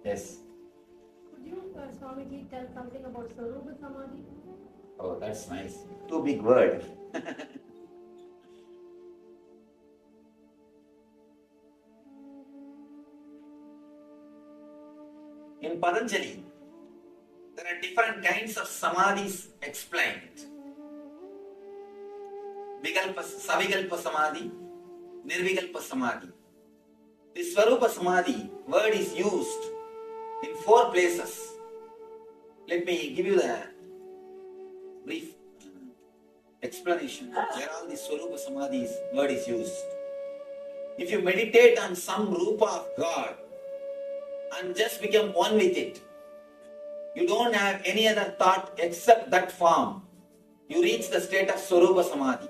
Yes. Could you, Swamiji, tell something about Sarupa Samadhi? Oh, that's nice. Too big word. In Patanjali, there are different kinds of samadhis explained. Savikalpa Samadhi, Nirvikalpa Samadhi. This Swarupa Samadhi word is used in 4 places. Let me give you the brief explanation where all this Swarupa Samadhi's word is used. If you meditate on some Rupa of God and just become one with it, you don't have any other thought except that form, you reach the state of Swarupa Samadhi.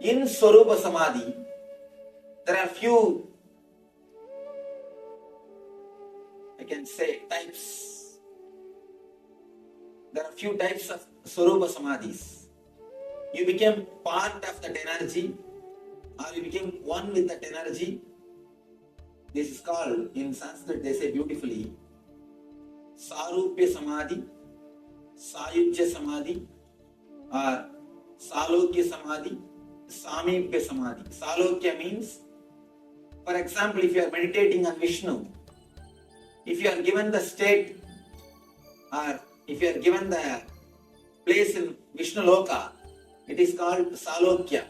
In Swarupa Samadhi, there are few, I can say, types. There are few types of Swarupa Samadhis. You become part of that energy, or you become one with that energy. This is called, in Sanskrit they say beautifully, Sarupya Samadhi, Sayujya Samadhi, or Salokya Samadhi, Samipya Samadhi. Salokya means, for example, if you are meditating on Vishnu, if you are given the state, or if you are given the place in Vishnu Loka, it is called Salokya.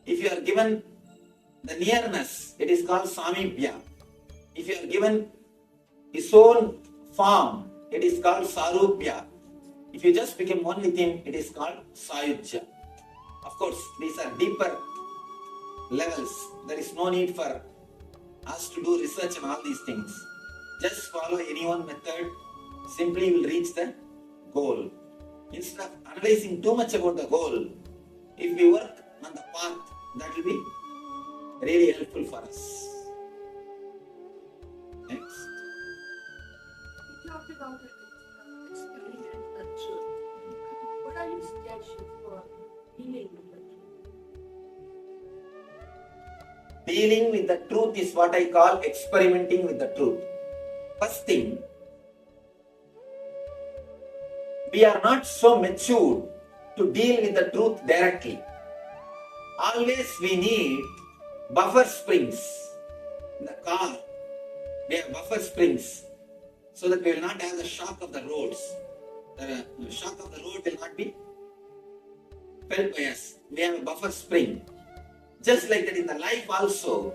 If you are given the nearness, it is called Samipya. If you are given his own form, it is called Sarupya. If you just become one with him, it is called Sayujya. Of course, these are deeper levels. There is no need for us to do research on all these things. Just follow any one method, simply you will reach the goal. Instead of analyzing too much about the goal, if we work on the path, that will be really helpful for us. Next. You talked about experience the truth. What are your suggestions for dealing with the truth? Dealing with the truth is what I call experimenting with the truth. First thing, we are not so matured to deal with the truth directly. Always we need buffer springs. In the car, we have buffer springs so that we will not have the shock of the roads. The shock of the road will not be felt by us. We have a buffer spring. Just like that in the life also,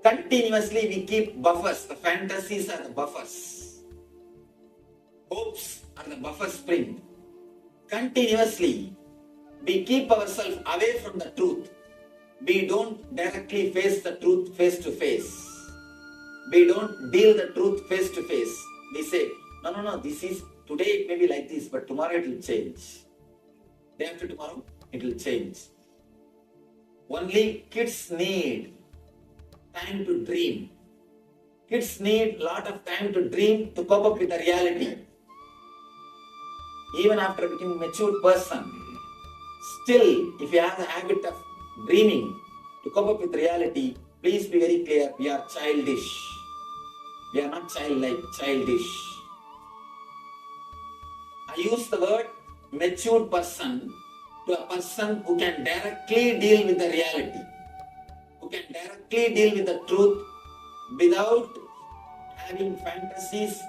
continuously we keep buffers. The fantasies are the buffers. Hopes are the buffer spring. Continuously we keep ourselves away from the truth. We don't directly face the truth face to face. We don't deal the truth face to face. We say, no, this is, today it may be like this, but tomorrow it will change. Day after tomorrow, it will change. Only kids need time to dream. Kids need a lot of time to dream to cope up with the reality. Even after becoming a mature person, still, if you have the habit of dreaming to cope up with reality, please be very clear, we are childish. We are not childlike, childish. I use the word mature person to a person who can directly deal with the reality, who can directly deal with the truth without having fantasies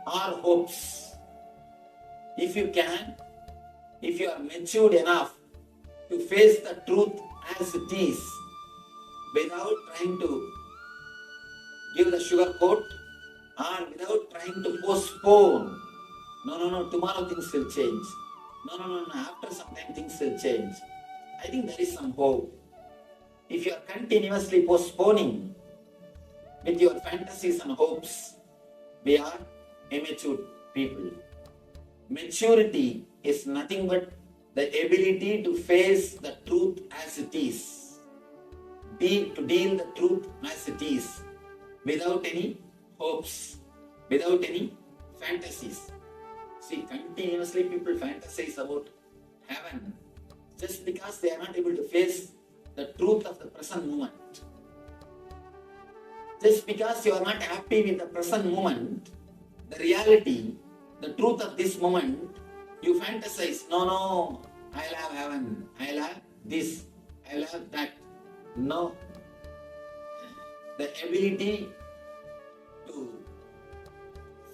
or hopes. If you can, if you are matured enough to face the truth as it is, without trying to give the sugar coat or without trying to postpone, no, tomorrow things will change. No, after some time things will change. I think there is some hope. If you are continuously postponing with your fantasies and hopes, we are immature people. Maturity is nothing but the ability to face the truth as it is, to deal the truth as it is, without any hopes, without any fantasies. See, continuously people fantasize about heaven just because they are not able to face the truth of the present moment. Just Just because you are not happy with the present moment, the reality, the truth of this moment, you fantasize, no, I'll have heaven, I'll have this, I'll have that. No. The ability to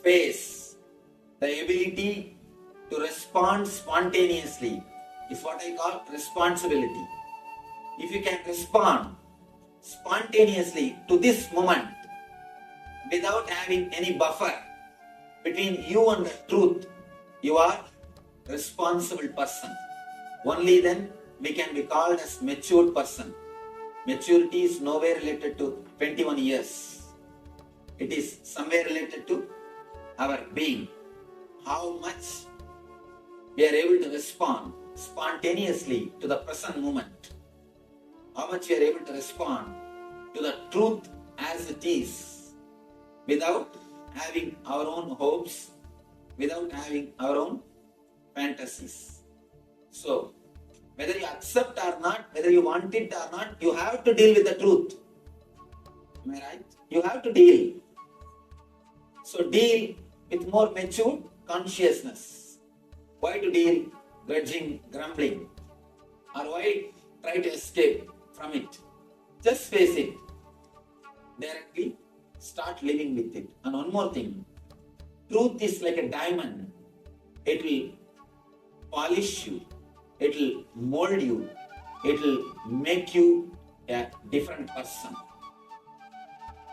face, the ability to respond spontaneously is what I call responsibility. If you can respond spontaneously to this moment without having any buffer between you and the truth, you are a responsible person. Only then we can be called as matured person. Maturity is nowhere related to 21 years. It is somewhere related to our being. How much we are able to respond spontaneously to the present moment. How much we are able to respond to the truth as it is without having our own hopes, without having our own fantasies. So, whether you accept or not, whether you want it or not, you have to deal with the truth. Am I right? You have to deal. So deal with more matured consciousness. Why to deal grudging, grumbling? Or why try to escape from it? Just face it. Directly start living with it. And one more thing. Truth is like a diamond. It will polish you. It will mold you. It will make you a different person.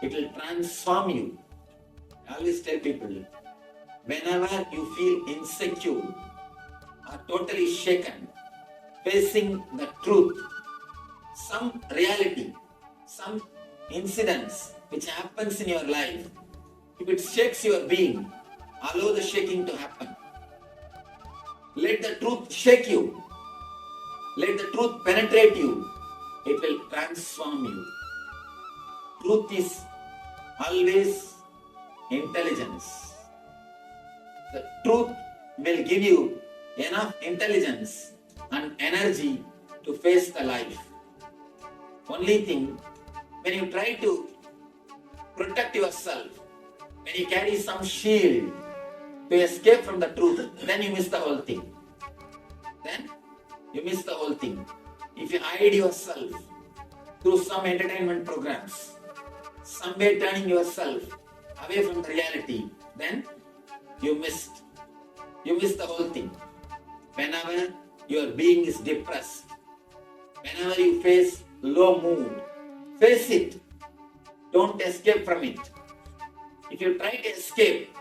It will transform you. I always tell people, whenever you feel insecure or totally shaken, facing the truth, some reality, some incidents which happens in your life, if it shakes your being, allow the shaking to happen. Let the truth shake you. Let the truth penetrate you. It will transform you. Truth is always intelligence. The truth will give you enough intelligence and energy to face the life. Only thing, when you try to protect yourself, when you carry some shield to escape from the truth, then you miss the whole thing. Then you miss the whole thing. If you hide yourself through some entertainment programs, some way turning yourself away from the reality, then you miss the whole thing. Whenever your being is depressed, whenever you face low mood, face it. Don't escape from it. If you try to escape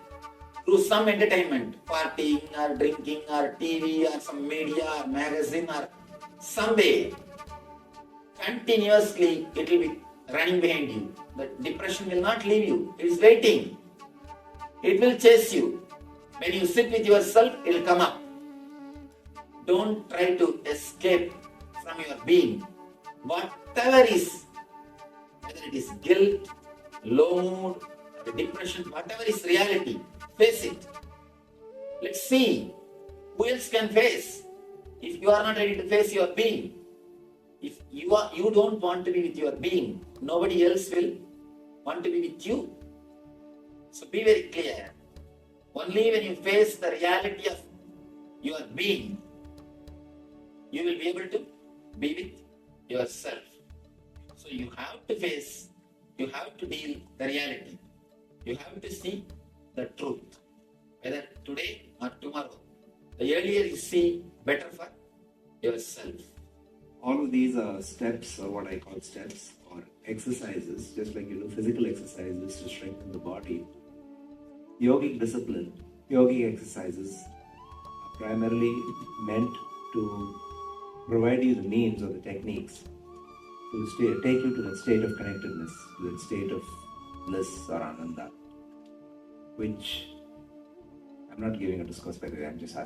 through some entertainment, partying or drinking or TV or some media or magazine or some way, continuously it will be running behind you. The depression will not leave you. It is waiting. It will chase you. When you sit with yourself, it will come up. Don't try to escape from your being. Whatever is, whether it is guilt, low mood, depression, whatever is reality, face it. Let's see who else can face. If you are not ready to face your being, if you don't want to be with your being, nobody else will want to be with you. So be very clear. Only when you face the reality of your being, you will be able to be with yourself. So you have to face, you have to deal the reality. You have to see the truth, whether today or tomorrow. The earlier you see, better for yourself. All of these are steps, or what I call steps, or exercises, just like you do physical exercises to strengthen the body. Yogic discipline, yogic exercises are primarily meant to provide you the means or the techniques to take you to that state of connectedness, to that state of bliss or ananda, which I'm not giving a discourse, by the way, I'm just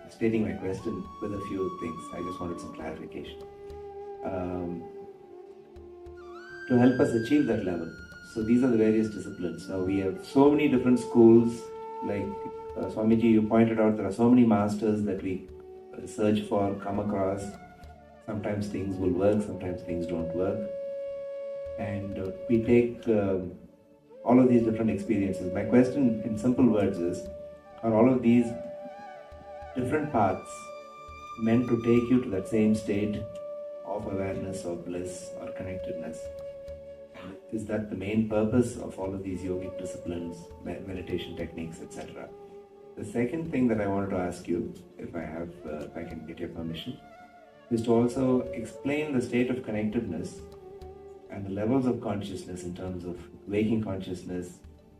stating my question with a few things. I just wanted some clarification. To help us achieve that level. So these are the various disciplines. Now we have so many different schools, like Swamiji, you pointed out there are so many masters that we search for, come across. Sometimes things will work, sometimes things don't work. And we take all of these different experiences. My question in simple words is, are all of these different paths meant to take you to that same state of awareness or bliss or connectedness? And is that the main purpose of all of these yogic disciplines, meditation techniques, etc.? The second thing that I wanted to ask you, if I can get your permission, is to also explain the state of connectedness and the levels of consciousness in terms of waking consciousness,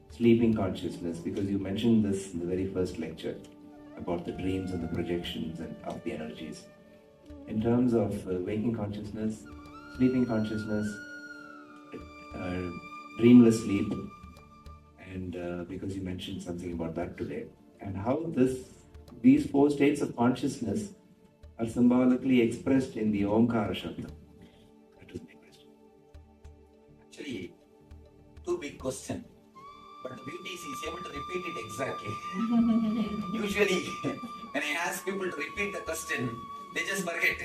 sleeping consciousness, because you mentioned this in the very first lecture about the dreams and the projections and of the energies. In terms of waking consciousness, sleeping consciousness, dreamless sleep, and because you mentioned something about that today, and how these four states of consciousness are symbolically expressed in the Omkara Shabda. That was my question. Actually, too big question. But the beauty is he's able to repeat it exactly. Usually, when I ask people to repeat the question, they just forget.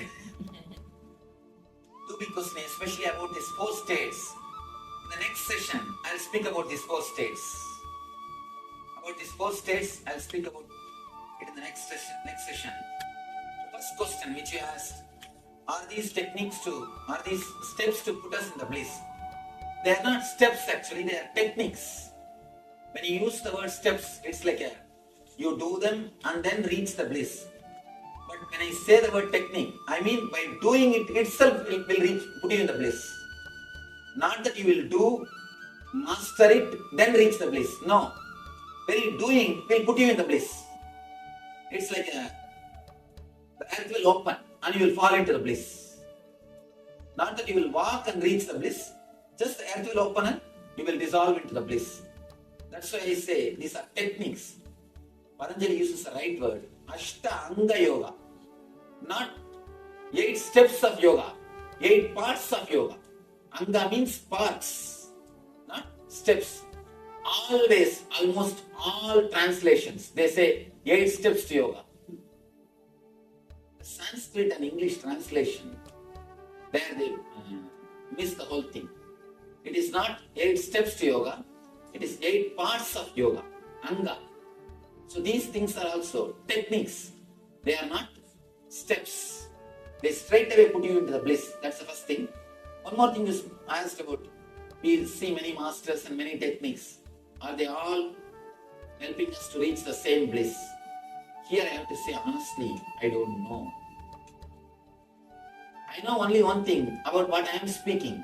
Too big question, especially about these four states. In the next session, I'll speak about these four states. About these four states, I'll speak about it in the next session. The first question which you asked, are these steps to put us in the bliss? They are not steps actually, they are techniques. When you use the word steps, it's like you do them and then reach the bliss. But when I say the word technique, I mean by doing it itself will put you in the bliss. Not that you will do, master it, then reach the bliss. No. Very doing will put you in the bliss. It's like the earth will open and you will fall into the bliss. Not that you will walk and reach the bliss, just the earth will open and you will dissolve into the bliss. That's why I say these are techniques. Patanjali uses the right word, Ashtanga Yoga. Not 8 steps of yoga, 8 parts of yoga. Anga means parts, not steps. Always, almost all translations, they say 8 steps to yoga. The Sanskrit and English translation, there they miss the whole thing. It is not 8 steps to yoga, it is 8 parts of yoga, Anga. So these things are also techniques. They are not steps. They straight away put you into the bliss. That's the first thing. One more thing is asked about. We see many masters and many techniques. Are they all helping us to reach the same bliss? Here I have to say honestly, I don't know. I know only one thing about what I am speaking,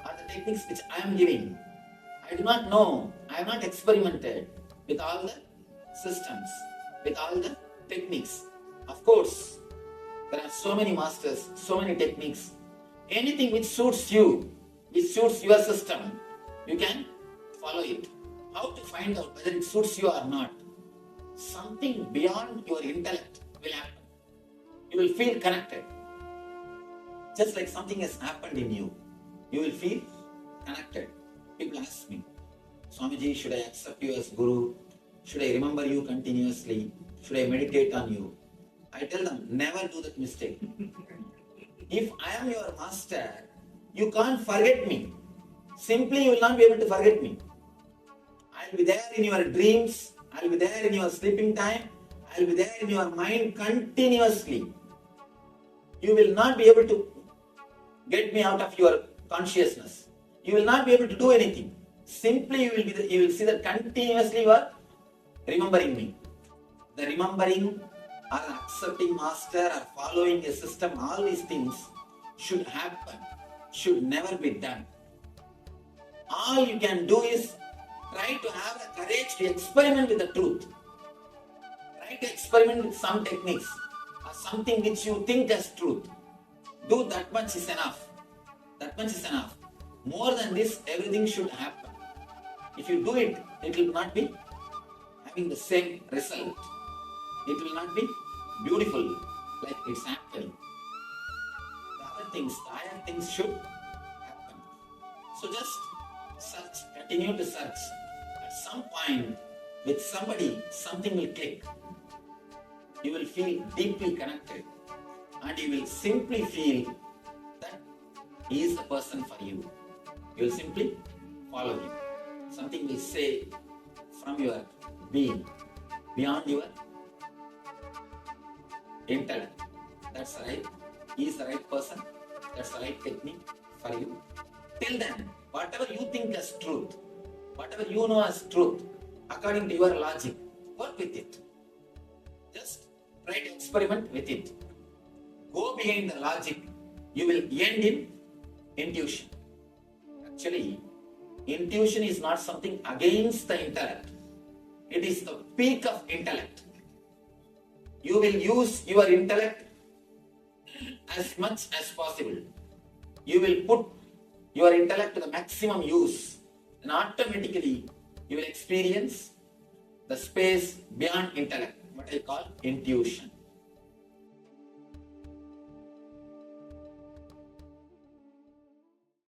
are the techniques which I am giving. I do not know, I have not experimented with all the systems, with all the techniques. Of course, there are so many masters, so many techniques. Anything which suits you, which suits your system, you can follow it. How to find out whether it suits you or not? Something beyond your intellect will happen. You will feel connected. Just like something has happened in you, you will feel connected. People ask me, Swamiji, should I accept you as Guru? Should I remember you continuously? Should I meditate on you? I tell them, never do that mistake. If I am your master, you can't forget me. Simply you will not be able to forget me. I will be there in your dreams, I will be there in your sleeping time, I will be there in your mind continuously. You will not be able to get me out of your consciousness. You will not be able to do anything. Simply you will see that continuously you are remembering me. The remembering or accepting master or following a system, all these things should happen, should never be done. All you can do is try to have the courage to experiment with the truth. Try to experiment with some techniques or something which you think as truth. Do that much is enough. That much is enough. More than this, everything should happen. If you do it, it will not be having the same result. It will not be beautiful like it's happening. The higher things should happen. So just search, continue to search. At some point, with somebody, something will click. You will feel deeply connected and you will simply feel that he is the person for you. You will simply follow him. Something will say from your being, beyond your intellect. That's right. He is the right person. That's the right technique for you. Till then, whatever you think as truth, whatever you know as truth, according to your logic, work with it. Just try to experiment with it. Go behind the logic. You will end in intuition. Actually, intuition is not something against the intellect. It is the peak of intellect. You will use your intellect as much as possible. You will put your intellect to the maximum use, and automatically you will experience the space beyond intellect, what I call intuition.